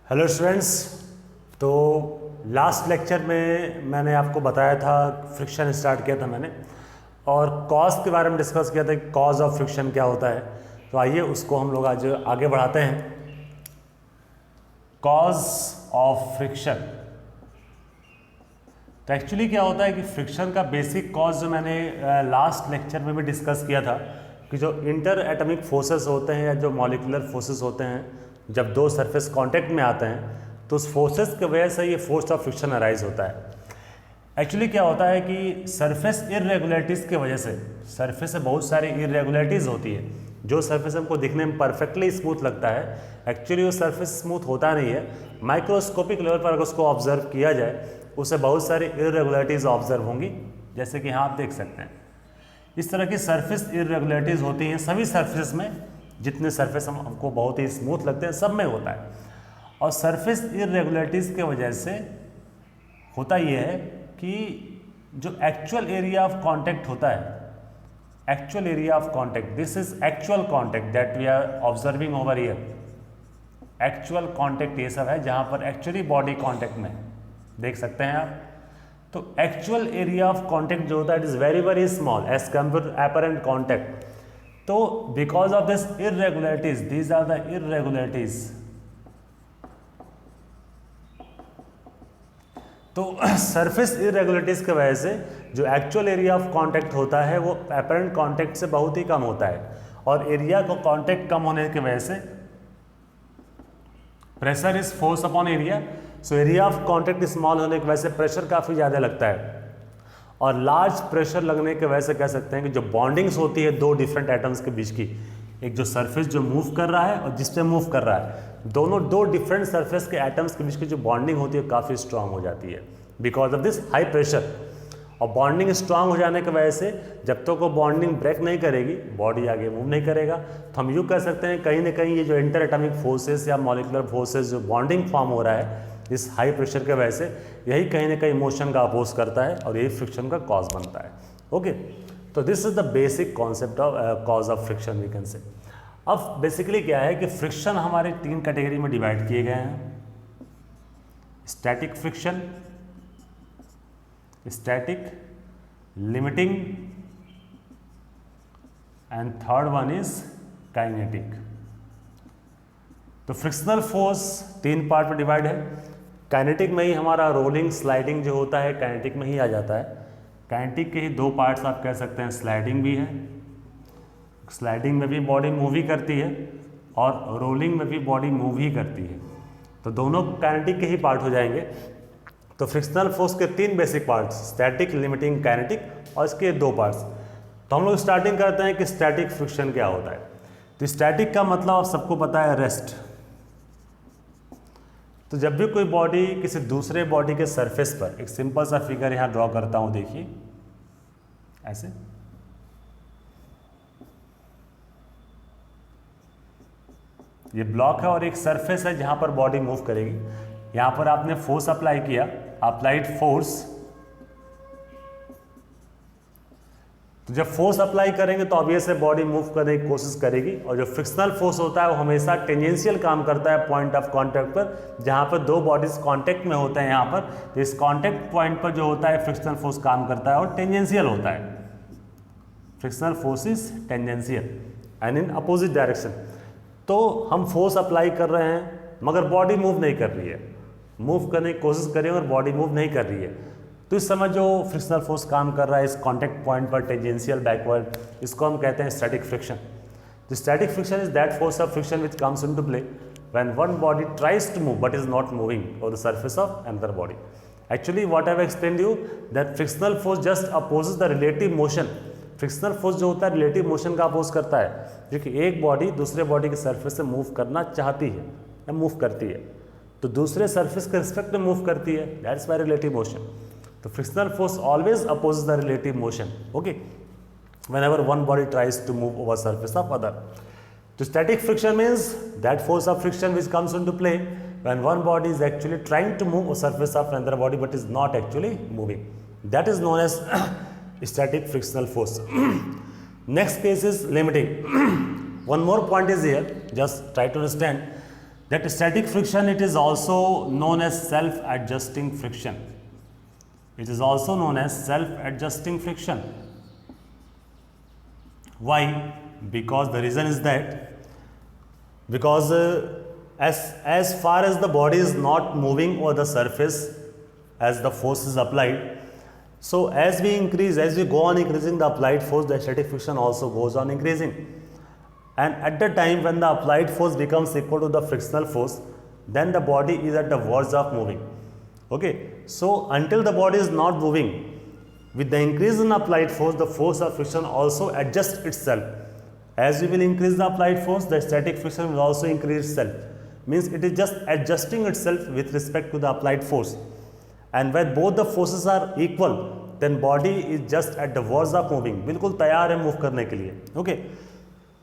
Hello students. तो last lecture में मैंने आपको बताया था, फ्रिक्शन स्टार्ट किया था मैंने, और कॉज के बारे में डिस्कस किया था कि कॉज ऑफ फ्रिक्शन क्या होता है। तो आइए उसको हम लोग आज आगे बढ़ाते हैं। Cause of friction. तो एक्चुअली क्या होता है कि फ्रिक्शन का बेसिक कॉज जो मैंने लास्ट लेक्चर में भी डिस्कस किया था कि जो इंटर एटॉमिक फोर्सेस होते हैं या जो मॉलिक्यूलर फोर्सेस होते हैं, जब दो सरफेस कांटेक्ट में आते हैं तो उस फोर्सेस की वजह से ये फोर्स ऑफ फ्रिक्शन अराइज होता है। एक्चुअली क्या होता है कि सरफेस इरेगुलरिटीज़ की वजह से, सरफेस से बहुत सारी इरेगुलरिटीज़ होती है। जो सरफेस हमको दिखने में परफेक्टली स्मूथ लगता है, एक्चुअली वो सरफेस स्मूथ होता नहीं है। माइक्रोस्कोपिक लेवल पर अगर उसको ऑब्जर्व किया जाए, उससे बहुत सारी इरेगुलरिटीज़ ऑब्जर्व होंगी, जैसे कि यहाँ आप देख सकते हैं। इस तरह की सरफेस इरेगुलरिटीज़ होती हैं सभी सरफेस में। जितने सरफेस हमको बहुत ही स्मूथ लगते हैं, सब में होता है। और सरफेस इरेगुलरिटीज़ की वजह से होता यह है कि जो एक्चुअल एरिया ऑफ कांटेक्ट होता है, actual area of contact, this is actual contact that we are observing over here. Actual contact ये सब है जहाँ पर एक्चुअली बॉडी कांटेक्ट में देख सकते हैं आप। तो एक्चुअल एरिया ऑफ कांटेक्ट जो होता है, it is very very small as compare apparent contact. तो because of this irregularities, these are the irregularities. तो सरफेस इरेगुलरिटीज की वजह से जो एक्चुअल एरिया ऑफ कांटेक्ट होता है वो एपरेंट कांटेक्ट से बहुत ही कम होता है। और एरिया को कांटेक्ट कम होने की वजह से pressure is force upon area. So area of contact small होने की वजह से प्रेशर काफ़ी ज़्यादा लगता है। और लार्ज प्रेशर लगने की वजह से कह सकते हैं कि जो बॉन्डिंग्स होती है दो डिफरेंट एटम्स के बीच की, एक जो सरफेस जो मूव कर रहा है और जिस पे मूव कर रहा है, दोनों दो डिफरेंट सरफेस के एटम्स के बीच की जो बॉन्डिंग होती है काफ़ी स्ट्रांग हो जाती है because of this high pressure. और बॉन्डिंग स्ट्रांग हो जाने की वजह से जब तक वो बॉन्डिंग ब्रेक नहीं करेगी, बॉडी आगे मूव नहीं करेगा। तो हम यूँ कह सकते हैं कहीं ना कहीं ये जो इंटर एटॉमिक फोर्सेस या मॉलिकुलर फोर्सेस जो बॉन्डिंग फॉर्म हो रहा है इस हाई प्रेशर के वजह से, यही कहीं ना कहीं मोशन का अपोज करता है और यही फ्रिक्शन का कॉज बनता है। ओके, तो this is the basic concept of cause of friction we can say. अब बेसिकली क्या है कि फ्रिक्शन हमारे तीन कैटेगरी में डिवाइड किए गए हैं: static friction, static, limiting, and third one is kinetic. तो फ्रिक्शनल फोर्स तीन पार्ट में डिवाइड है। काइनेटिक में ही हमारा रोलिंग स्लाइडिंग जो होता है काइनेटिक में ही आ जाता है। काइनेटिक के ही दो पार्ट्स आप कह सकते हैं, स्लाइडिंग भी है, स्लाइडिंग में भी बॉडी मूव ही करती है और रोलिंग में भी बॉडी मूव ही करती है। तो दोनों काइनेटिक के ही पार्ट हो जाएंगे। तो फ्रिक्शनल फोर्स के तीन basic parts, static, limiting, kinetic, और इसके दो पार्ट्स। तो हम लोग स्टार्टिंग करते हैं कि स्टैटिक फ्रिक्शन क्या होता है। तो स्टैटिक का मतलब आप सबको पता है, रेस्ट। तो जब भी कोई बॉडी किसी दूसरे बॉडी के सरफेस पर, एक सिंपल सा फिगर यहाँ ड्रॉ करता हूँ, देखिए ऐसे, ये ब्लॉक है और एक सरफेस है जहाँ पर बॉडी मूव करेगी। यहाँ पर आपने फोर्स अप्लाई किया, अप्लाइड फोर्स। तो जब फोर्स अप्लाई करेंगे तो ऑब्वियस है बॉडी मूव करने की कोशिश करेगी। और जो फ्रिक्शनल फोर्स होता है वो हमेशा टेंजेंशियल काम करता है पॉइंट ऑफ कांटेक्ट पर, जहाँ पर दो बॉडीज कांटेक्ट में होते हैं यहाँ पर। तो इस कांटेक्ट पॉइंट पर जो होता है फ्रिक्शनल फोर्स काम करता है और टेंजेंशियल होता है। Frictional force is tangential and in opposite direction. तो हम फोर्स अप्लाई कर रहे हैं मगर बॉडी मूव नहीं कर रही है, मूव करने की कोशिश करें और बॉडी मूव नहीं कर रही है। तो इस समय जो फ्रिक्शनल फोर्स काम कर रहा है इस कांटेक्ट पॉइंट पर, टेंजेंशियल बैकवर्ड, इसको हम कहते हैं स्टैटिक फ्रिक्शन। तो static friction is that force of friction which comes into play when one body tries to move but is not moving over the surface of another body. Actually what I have explained you that frictional force just opposes the relative motion. Frictional force जो होता है relative motion का oppose करता है, क्योंकि एक body दूसरे body के सरफेस से मूव करना चाहती है या मूव करती है, तो दूसरे सरफेस के रिस्पेक्ट में मूव करती है, दैट्स बाय रिलेटिव मोशन। तो frictional force always opposes the relative motion, okay, whenever one body tries to move over surface of other. तो static friction means that force of friction which comes into play when one body is actually trying to move over surface of another body but is not actually moving, that is known as static frictional force. Next case is limiting. One more point is here, just try to understand That static friction, it is also known as self-adjusting friction. It is also known as self-adjusting friction. Why? Because the reason is that because as far as the body is not moving over the surface as the force is applied, so as we go on increasing the applied force, the static friction also goes on increasing. And at the time when the applied force becomes equal to the frictional force, then the body is at the verge of moving. Okay, so until the body is not moving, with the increase in applied force, the force of friction also adjusts itself. As we will increase the applied force, the static friction will also increase itself. Means it is just adjusting itself with respect to the applied force. And when both the forces are equal, then body is just at the verge of moving. बिल्कुल तैयार है move करने के लिए. Okay.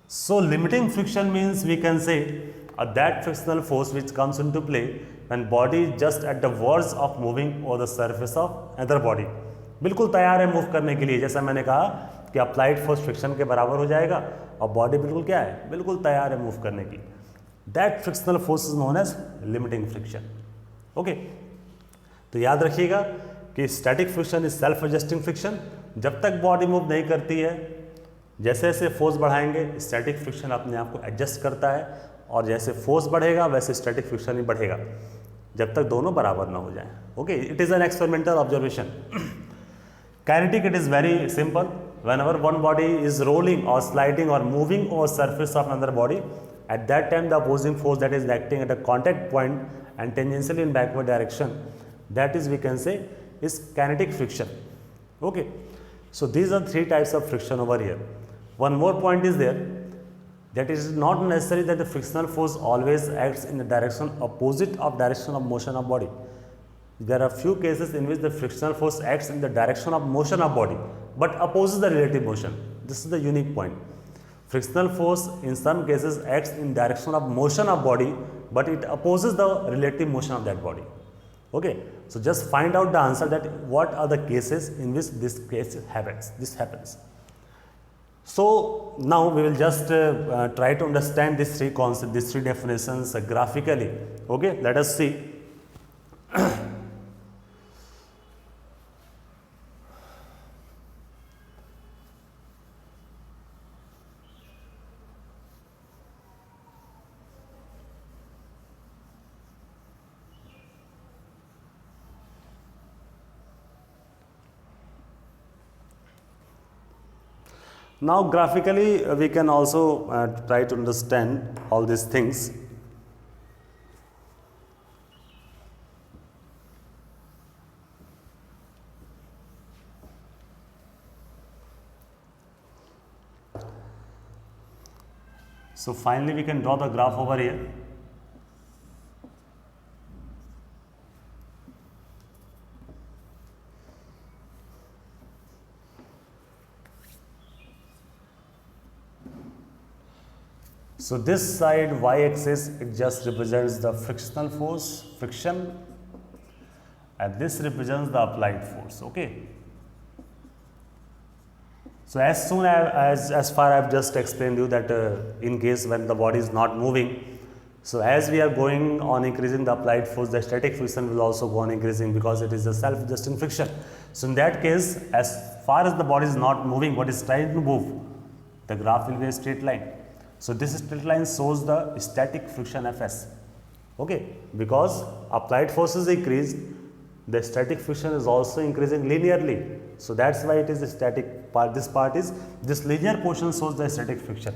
So limiting friction means we can say that frictional force which comes into play when body is just at the verge of moving over the surface of another body. बिल्कुल तैयार है move करने के लिए. जैसा मैंने कहा कि अप्लाइड फोर्स फ्रिक्शन के बराबर हो जाएगा और बॉडी बिल्कुल क्या है, बिल्कुल तैयार है मूव करने की. That frictional force is known as limiting friction. Okay, तो याद रखिएगा कि static friction is self adjusting friction. जब तक बॉडी मूव नहीं करती है, जैसे जैसे फोर्स बढ़ाएंगे स्टैटिक फ्रिक्शन अपने आप को एडजस्ट करता है, और जैसे फोर्स बढ़ेगा वैसे स्टैटिक फ्रिक्शन ही बढ़ेगा, जब तक दोनों बराबर ना हो जाएं. Okay, it is an experimental observation. Kinetic, it is very simple. Whenever one body is rolling or sliding or moving over surface of another body, at that time the opposing force that is acting at a contact point and tangentially in backward direction, that is we can say is kinetic friction. Okay, so these are three types of friction over here. One more point is there, that it is not necessary that the frictional force always acts in the direction opposite of direction of motion of body. There are few cases in which the frictional force acts in the direction of motion of body but opposes the relative motion. This is the unique point. Frictional force in some cases acts in direction of motion of body but it opposes the relative motion of that body. Okay, so just find out the answer that what are the cases in which this happens. So now we will just try to understand these three concepts, these three definitions graphically. Okay, let us see. Now graphically we can also try to understand all these things. So finally we can draw the graph over here. So this side y-axis, it just represents the frictional force, friction, and this represents the applied force. Okay. So as far I've just explained you that in case when the body is not moving, so as we are going on increasing the applied force, the static friction will also go on increasing because it is a self-adjusting friction. So in that case, as far as the body is not moving, what is trying to move, the graph will be a straight line. So this straight line shows the static friction Fs. Okay, because applied force is increased, the static friction is also increasing linearly. So that's why it is the static part. This linear portion shows the static friction.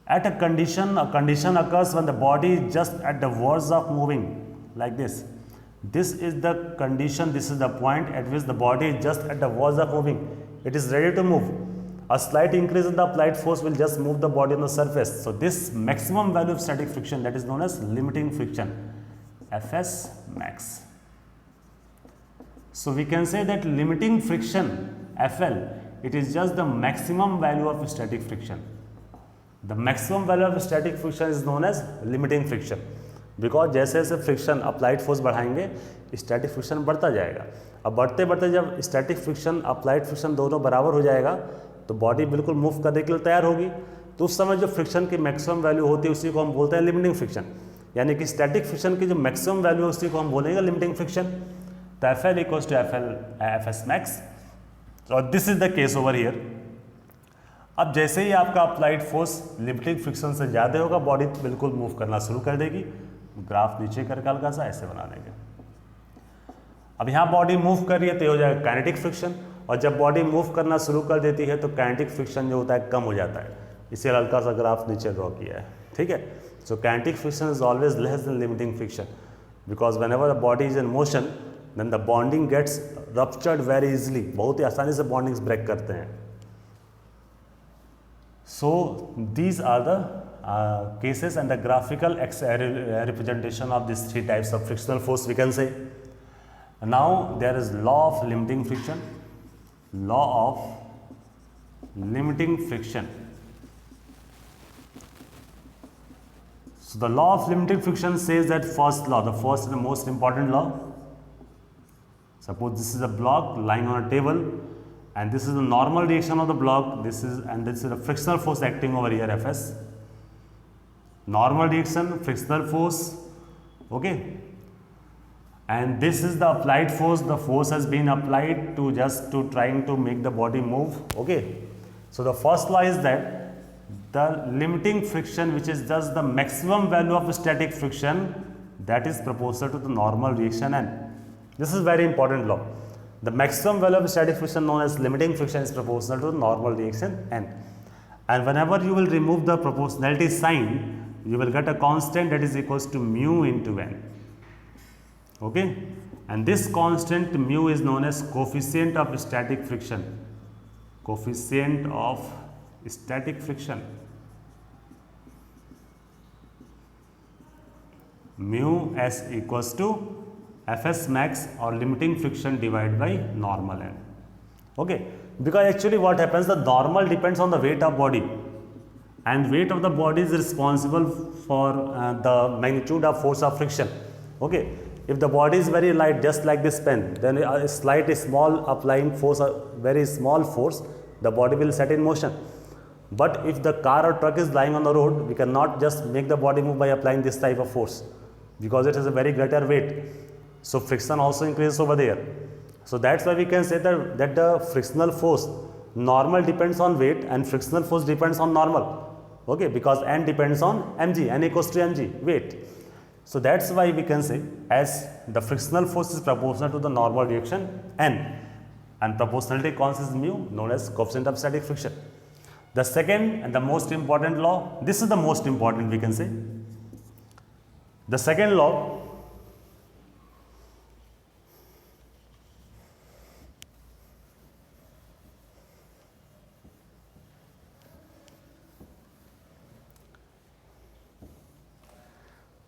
At a condition occurs when the body is just at the verge of moving like this. This is the condition, this is the point at which the body is just at the verge of moving. It is ready to move. A slight increase in the applied force will just move the body on the surface. So this maximum value of static friction, that is known as limiting friction, Fs max. So we can say that limiting friction, Fl, it is just the maximum value of static friction. The maximum value of static friction is known as limiting friction. Because जैसे जैसे friction applied force बढ़ाएंगे static friction बढ़ता जाएगा. अब बढ़ते बढ़ते जब static friction applied friction दोनों बराबर हो जाएगा तो बॉडी बिल्कुल मूव करने के लिए तैयार होगी. तो उस समय जो फ्रिक्शन की मैक्सिमम वैल्यू होती है उसी को हम बोलते हैं लिमिटिंग फ्रिक्शन, यानी कि स्टैटिक फ्रिक्शन की जो मैक्सिमम वैल्यू है उसी को हम बोलेंगे लिमिटिंग फ्रिक्शन। तो f l equals to f s max, और this is the case over here. अब जैसे ही आपका अप्लाइड फोर्स लिमिटिंग फ्रिक्शन से ज़्यादा होगा, बॉडी बिल्कुल मूव करना शुरू कर देगी। ग्राफ नीचे करके हल्का सा ऐसे बना देंगे। अब यहाँ बॉडी मूव कर रही है तो ये हो जाएगा काइनेटिक फ्रिक्शन, और जब बॉडी मूव करना शुरू कर देती है तो काइनेटिक फ्रिक्शन जो होता है कम हो जाता है। इसीलिए हल्का सा ग्राफ नीचे ड्रॉ किया है, ठीक है। So kinetic friction is always less than limiting friction, because whenever the body is in motion then the bonding gets ruptured very easily, बहुत ही आसानी से बॉन्डिंग्स ब्रेक करते हैं। So these are the cases and the graphical representation of these three types of frictional force we can say. Now there is law of limiting friction. Law of limiting friction. So the law of limiting friction says that first law, the first and the most important law. Suppose this is a block lying on a table, and this is the normal reaction of the block, this is a frictional force acting over here, Fs. Normal reaction, frictional force, okay. And this is the applied force, the force has been applied to trying to make the body move, okay. So the first law is that the limiting friction, which is just the maximum value of static friction, that is proportional to the normal reaction, and this is very important law. The maximum value of static friction known as limiting friction is proportional to the normal reaction n. And whenever you will remove the proportionality sign, you will get a constant that is equals to mu into n. Okay? And this constant mu is known as coefficient of static friction. Coefficient of static friction. Mu s equals to Fs max or limiting friction divided by normal n. Okay, because actually what happens, the normal depends on the weight of body, and weight of the body is responsible for the magnitude of force of friction. Okay, if the body is very light, just like this pen, then a slight small applying force, a very small force, the body will set in motion. But if the car or truck is lying on the road, we cannot just make the body move by applying this type of force, because it has a very greater weight. So friction also increases over there. So that's why we can say that the frictional force, normal depends on weight and frictional force depends on normal. Okay, because n depends on mg, n equals to mg, weight. So that's why we can say as the frictional force is proportional to the normal reaction n, and proportionality constant is mu, known as coefficient of static friction. The second and the most important law, this is the most important we can say. The second law,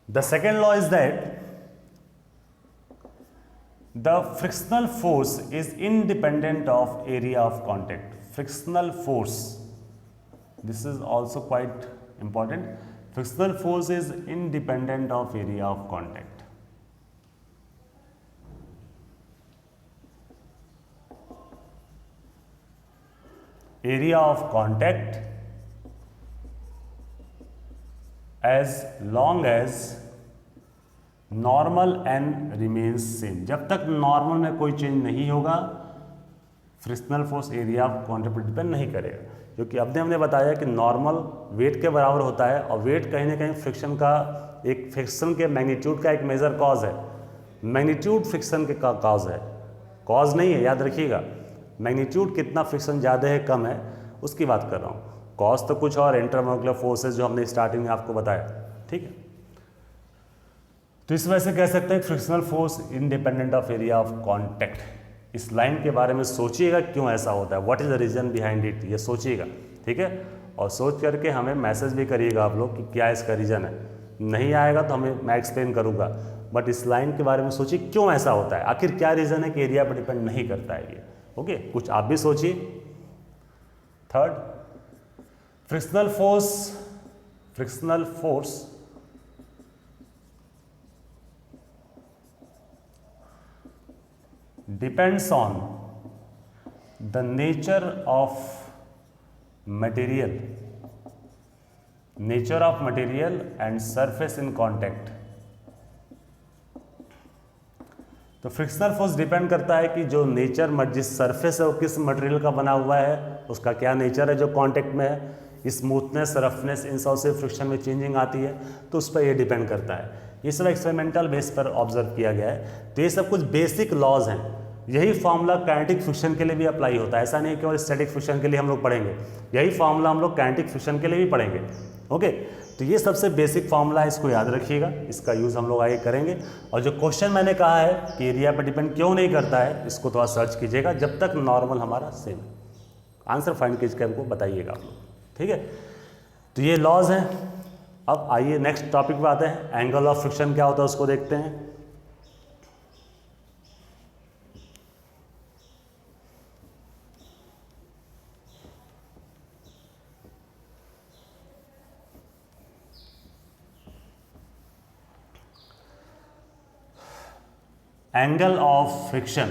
the second law is that the frictional force is independent of area of contact. Frictional force, this is also quite important. Frictional force is independent of area of contact. Area of contact as long as normal N remains same, जब तक normal में कोई change नहीं होगा frictional force area of contact पर depend नहीं करेगा, क्योंकि अब हमने बताया कि नॉर्मल वेट के बराबर होता है, और वेट कहीं ना कहीं फ्रिक्शन का एक फ्रिक्शन के मैग्नीट्यूड का एक मेजर कॉज है। मैग्नीट्यूड फ्रिक्शन के का कॉज है, कॉज नहीं है, याद रखिएगा। मैग्नीट्यूड कितना फ्रिक्शन ज़्यादा है कम है उसकी बात कर रहा हूँ, कॉज तो कुछ और इंटरमोलिकुलर फोर्सेज जो हमने स्टार्टिंग में आपको बताया, ठीक है। तो इस वजह से कह सकते हैं frictional force independent of area of contact. इस लाइन के बारे में सोचिएगा क्यों ऐसा होता है, what is the reason behind it, ये सोचिएगा, ठीक है। और सोच करके हमें मैसेज भी करिएगा आप लोग कि क्या इसका रीजन है। नहीं आएगा तो मैं एक्सप्लेन करूँगा, बट इस लाइन के बारे में सोचिए क्यों ऐसा होता है, आखिर क्या रीजन है कि एरिया पर डिपेंड नहीं करता है ये। ओके, कुछ आप भी सोचिए। Third, frictional force depends on the nature of material nature of material and surface in contact. तो फ्रिक्शनल फोर्स डिपेंड करता है कि जो नेचर जिस सरफेस है वो किस मटेरियल का बना हुआ है, उसका क्या नेचर है जो कांटेक्ट में है, स्मूथनेस, रफनेस, इन सब से फ्रिक्शन में चेंजिंग आती है, तो उस पर ये डिपेंड करता है। ये सब एक्सपेरिमेंटल बेस पर ऑब्जर्व किया गया है। तो ये सब कुछ बेसिक लॉज हैं। यही फार्मूला काइनेटिक फ्रिक्शन के लिए भी अप्लाई होता है। ऐसा नहीं है केवल स्टैटिक फ्रिक्शन के लिए हम लोग पढ़ेंगे, यही फार्मूला हम लोग काइनेटिक फ्रिक्शन के लिए भी पढ़ेंगे। ओके, तो ये सबसे बेसिक फार्मूला है, इसको याद रखिएगा, इसका यूज़ हम लोग आगे करेंगे। और जो क्वेश्चन मैंने कहा है कि एरिया पर डिपेंड क्यों नहीं करता है, इसको थोड़ा सर्च कीजिएगा जब तक नॉर्मल हमारा सेम है। आंसर फाइंड कीजिए, हमको बताइएगा आप लोग, ठीक है। तो ये लॉज हैं। अब आइए नेक्स्ट टॉपिक पे आते हैं। एंगल ऑफ फ्रिक्शन क्या होता है उसको देखते हैं। Angle of friction.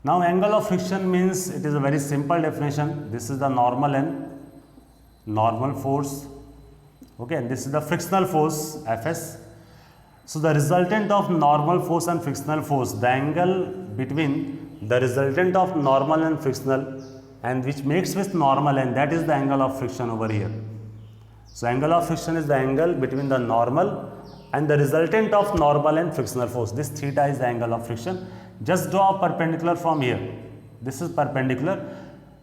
Now angle of friction means, it is a very simple definition. This is the normal force, okay, and this is the frictional force Fs. So the resultant of normal force and frictional force, the angle between the resultant of normal and frictional and which makes with normal, and that is the angle of friction over here. So angle of friction is the angle between the normal and the resultant of normal and frictional force. This theta is the angle of friction. Just draw a perpendicular from here. This is perpendicular.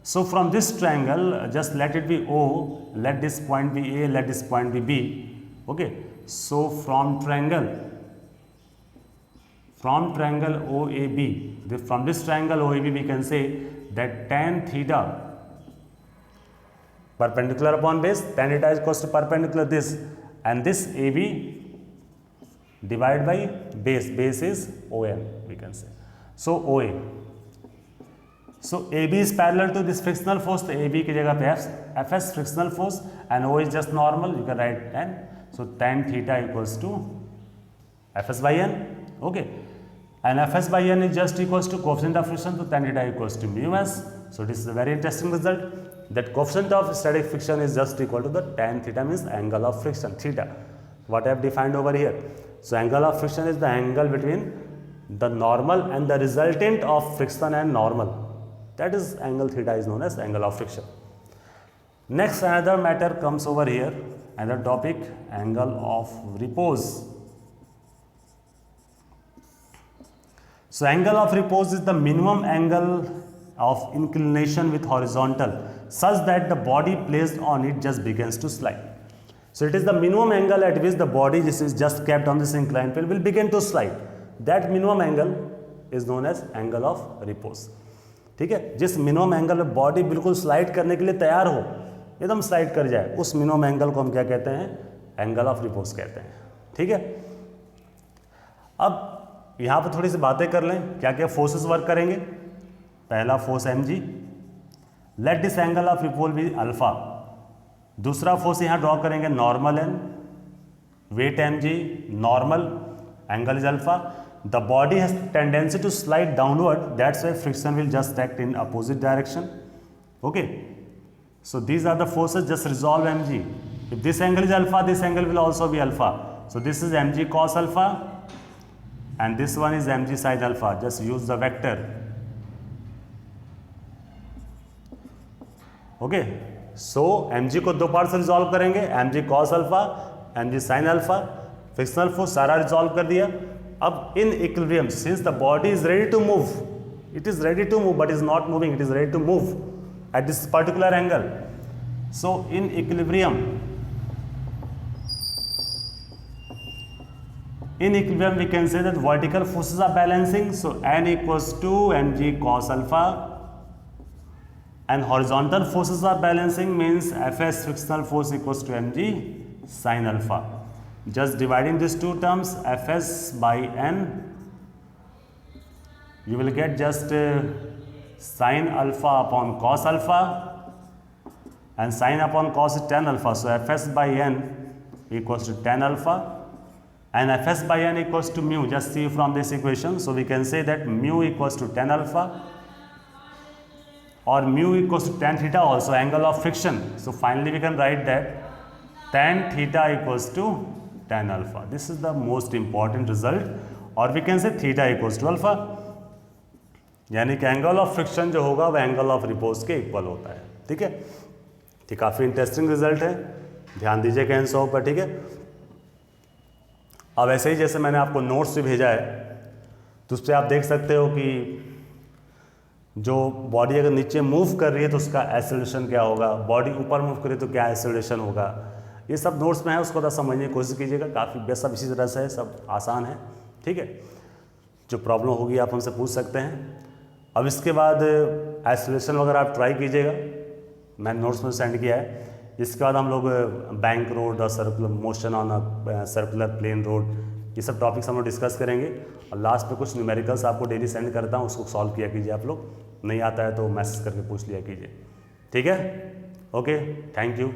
So from this triangle, just let it be O, let this point be A, let this point be B. Okay. So from triangle OAB, from this triangle OAB we can say that tan theta perpendicular upon base, tan theta is equals to perpendicular this, and this AB divided by base is OM we can say. So OA, so AB is parallel to this frictional force, तो AB की जगह पे Fs frictional force and O is just normal, you can write tan. So tan theta equals to Fs by n, okay, and Fs by n is just equals to coefficient of friction, so tan theta equals to mu s. So this is a very interesting result, that coefficient of static friction is just equal to the tan theta, means angle of friction, theta, what I have defined over here. So angle of friction is the angle between the normal and the resultant of friction and normal, that is angle theta is known as angle of friction. Next another matter comes over here, another topic, angle of repose. So angle of repose is the minimum angle of inclination with horizontal such that the body placed on it just begins to slide. So it is the minimum angle at which the body, this is just kept on this inclined plane, will begin to slide. That minimum angle is known as angle of repose. ठीक है, जिस minimum angle में body बिल्कुल slide करने के लिए तैयार हो, एकदम स्लाइड कर जाए, उस मिनिमम एंगल को हम क्या कहते हैं, एंगल ऑफ रिपोज कहते हैं। ठीक है, अब यहाँ पर थोड़ी सी बातें कर लें, क्या क्या फोर्सेस वर्क करेंगे। पहला force mg, let this angle of repose be alpha. दूसरा फोर्स यहाँ ड्रॉ करेंगे normal N, weight mg, normal, angle is alpha. The body has tendency to slide downward, that's why friction will just act in opposite direction. Okay, so these are the forces, just resolve mg. If this angle is alpha, this angle will also be alpha. So this is mg cos alpha and this one is mg sin alpha. Just use the vector. Okay, so mg को दो part से resolve करेंगे, mg cos alpha, mg sin alpha, frictional force सारा resolve कर दिया। अब in equilibrium, since the body is ready to move, it is ready to move but is not moving, it is ready to move at this particular angle. So in equilibrium we can say that vertical forces are balancing, so n equals to mg cos alpha, and horizontal forces are balancing, means fs frictional force equals to mg sin alpha. Just dividing these two terms, fs by n, you will get just sin alpha upon cos alpha, and sin upon cos is tan alpha, so fs by n equals to tan alpha, and fs by n equals to mu. Just see from this equation, so we can say that mu equals to tan alpha, और mu equals to tan theta also angle of friction. So finally we can write that tan theta equals to tan alpha. This is the most important result. और we can say theta equals to alpha, यानी कि angle of friction जो होगा वह angle of repose के equal होता है. ठीक है, तो काफ़ी इंटरेस्टिंग रिजल्ट है, ध्यान दीजिएगा इन सब पर. ठीक है, अब ऐसे ही जैसे मैंने आपको नोट्स भी भेजा है तो उस पर आप देख सकते हो कि जो बॉडी अगर नीचे मूव कर रही है तो उसका एक्सेलरेशन क्या होगा, बॉडी ऊपर मूव करे तो क्या एक्सेलरेशन होगा. ये सब नोट्स में है, उसको थोड़ा समझने की कोशिश कीजिएगा. काफ़ी बेस्ट, सब इसी तरह से है, सब आसान है. ठीक है, जो प्रॉब्लम होगी आप हमसे पूछ सकते हैं. अब इसके बाद एक्सेलरेशन वगैरह आप ट्राई कीजिएगा, मैंने नोट्स में सेंड किया है. इसके बाद हम लोग बैंक रोड और circular motion on circular plain road, ये सब टॉपिक्स हम लोग डिस्कस करेंगे. और लास्ट में कुछ न्यूमेरिकल्स आपको डेली सेंड करता हूँ, उसको सॉल्व किया कीजिए. आप लोग नहीं आता है तो मैसेज करके पूछ लिया कीजिए. ठीक है, ओके, थैंक यू.